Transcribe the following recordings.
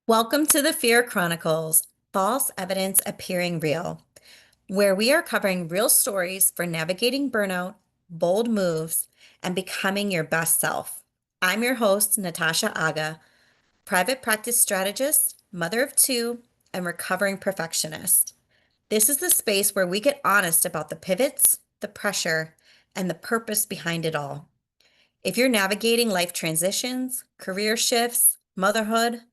Welcome to the Fear Chronicles, False Evidence Appearing Real, where we are covering real stories for navigating burnout, bold moves, and becoming your best self. I'm your host, Natasha Agha, private practice strategist, mother of two, and recovering perfectionist. This is the space where we get honest about the pivots, the pressure, and the purpose behind it all. If you're navigating life transitions, career shifts, motherhood,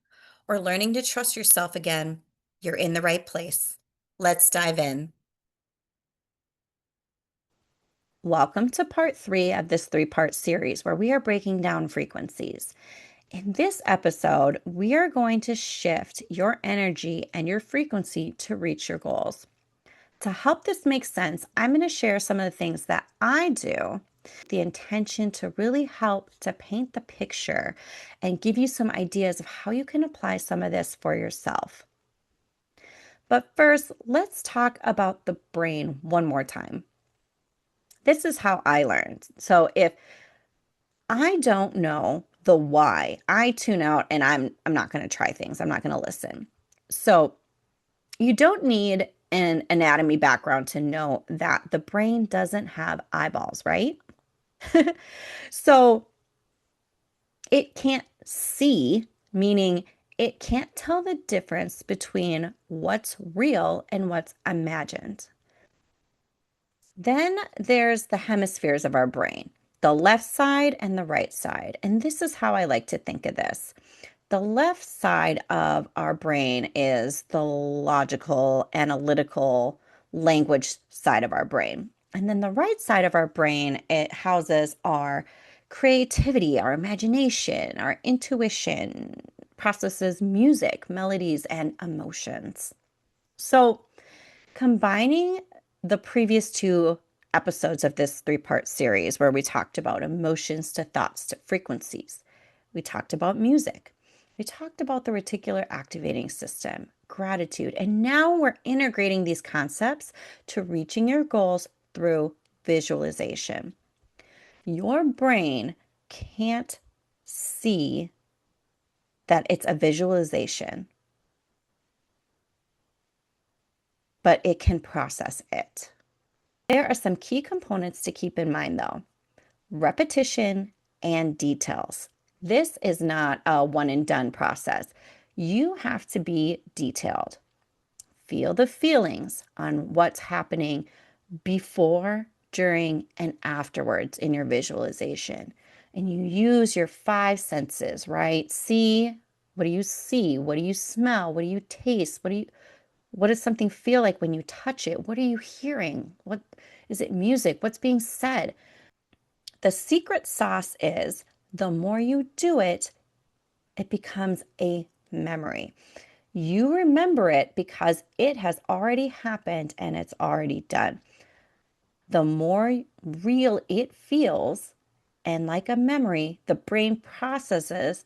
or learning to trust yourself again, you're in the right place. Let's dive in. Welcome to part 3 of this 3-part series where we are breaking down frequencies. In this episode, we are going to shift your energy and your frequency to reach your goals. To help this make sense, I'm going to share some of the things that I do, the intention to really help to paint the picture and give you some ideas of how you can apply some of this for yourself. But first, let's talk about the brain one more time. This is how I learned. So if I don't know the why, I tune out and I'm not going to try things. I'm not going to listen. So you don't need an anatomy background to know that the brain doesn't have eyeballs, right? So it can't see, meaning it can't tell the difference between what's real and what's imagined. Then there's the hemispheres of our brain, the left side and the right side. And this is how I like to think of this. The left side of our brain is the logical, analytical, language side of our brain. And then the right side of our brain, it houses our creativity, our imagination, our intuition, processes music, melodies, and emotions. So combining the previous 2 episodes of this 3-part series where we talked about emotions to thoughts to frequencies, we talked about music, we talked about the reticular activating system, gratitude, and now we're integrating these concepts to reaching your goals through visualization. Your brain can't see that it's a visualization, but it can process it. There are some key components to keep in mind though. Repetition and details. This is not a one and done process. You have to be detailed. Feel the feelings on what's happening before, during, and afterwards in your visualization. And you use your 5 senses, right? See, what do you see? What do you smell? What do you taste? What does something feel like when you touch it? What are you hearing? What is it? Music? What's being said? The secret sauce is the more you do it, it becomes a memory. You remember it because it has already happened and it's already done. The more real it feels, and like a memory, the brain processes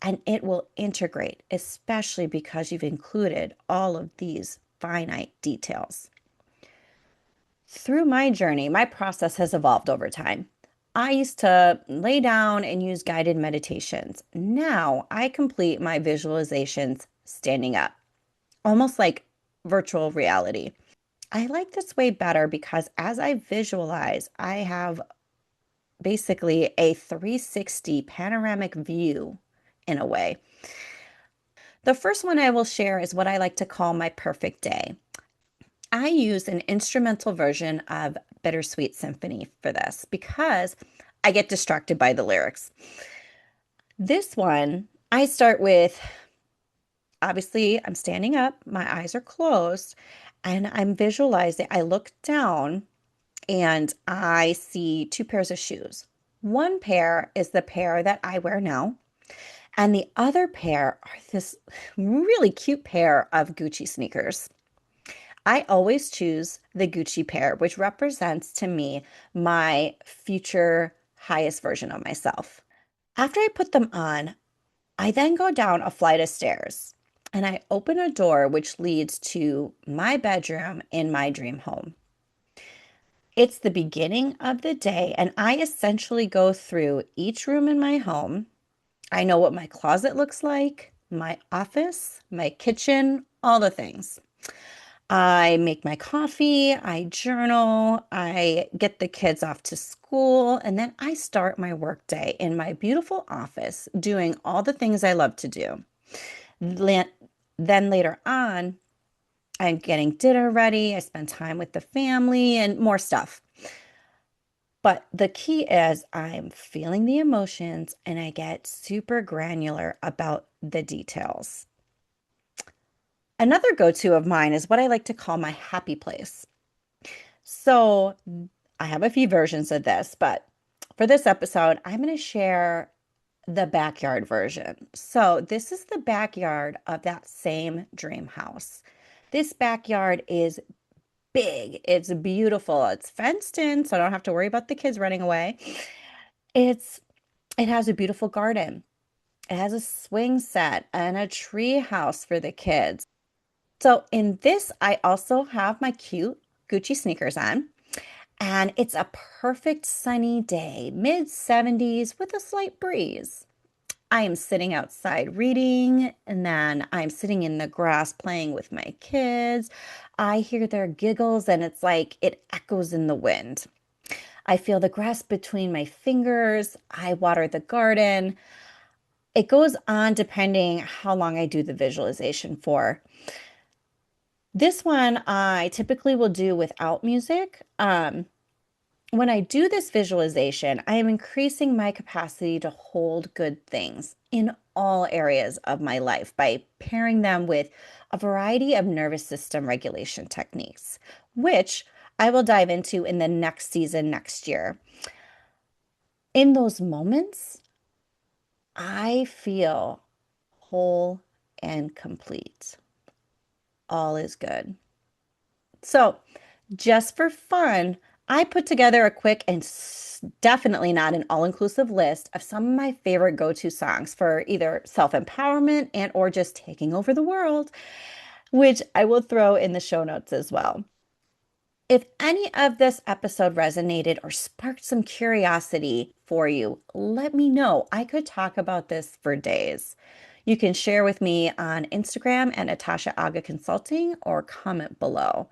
and it will integrate, especially because you've included all of these finite details. Through my journey, my process has evolved over time. I used to lay down and use guided meditations. Now I complete my visualizations standing up, almost like virtual reality. I like this way better because as I visualize, I have basically a 360 panoramic view in a way. The first one I will share is what I like to call my perfect day. I use an instrumental version of Bittersweet Symphony for this because I get distracted by the lyrics. This one, I start with, obviously, I'm standing up, my eyes are closed, and I'm visualizing. I look down and I see 2 pairs of shoes. One pair is the pair that I wear now, and the other pair are this really cute pair of Gucci sneakers. I always choose the Gucci pair, which represents to me my future highest version of myself. After I put them on, I then go down a flight of stairs and I open a door which leads to my bedroom in my dream home. It's the beginning of the day, and I essentially go through each room in my home I know what my closet looks like, my office, my kitchen, all the things. I make my coffee, I journal, I get the kids off to school, and then I start my workday in my beautiful office doing all the things I love to do. La- Then later on, I'm getting dinner ready, I spend time with the family and more stuff. But the key is I'm feeling the emotions and I get super granular about the details. Another go-to of mine is what I like to call my happy place. So I have a few versions of this, but for this episode, I'm going to share the backyard version. So this is the backyard of that same dream house. This backyard is big. It's beautiful. It's fenced in, so I don't have to worry about the kids running away. It's it has a beautiful garden. It has a swing set and a tree house for the kids. So in this, I also have my cute Gucci sneakers on. And it's a perfect sunny day, mid 70s with a slight breeze. I am sitting outside reading, and then I'm sitting in the grass playing with my kids. I hear their giggles, and it's like it echoes in the wind. I feel the grass between my fingers. I water the garden. It goes on depending how long I do the visualization for. This one I typically will do without music. When I do this visualization, I am increasing my capacity to hold good things in all areas of my life by pairing them with a variety of nervous system regulation techniques, which I will dive into in the next season next year. In those moments, I feel whole and complete. All is good. So, just for fun, I put together a quick and definitely not an all-inclusive list of some of my favorite go-to songs for either self-empowerment and or just taking over the world, which I will throw in the show notes as well. If any of this episode resonated or sparked some curiosity for you, let me know. I could talk about this for days. You can share with me on Instagram at Natasha Agha Consulting or comment below.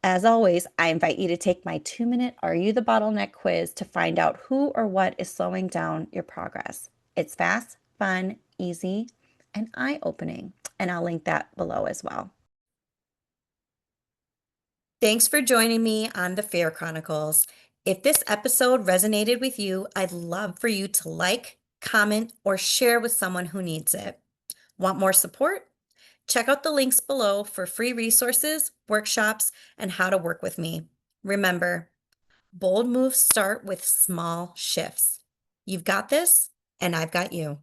As always, I invite you to take my 2-minute Are You the Bottleneck quiz to find out who or what is slowing down your progress. It's fast, fun, easy, and eye-opening, and I'll link that below as well. Thanks for joining me on the Fair Chronicles. If this episode resonated with you, I'd love for you to like, comment, or share with someone who needs it. Want more support? Check out the links below for free resources, workshops, and how to work with me. Remember, bold moves start with small shifts. You've got this, and I've got you.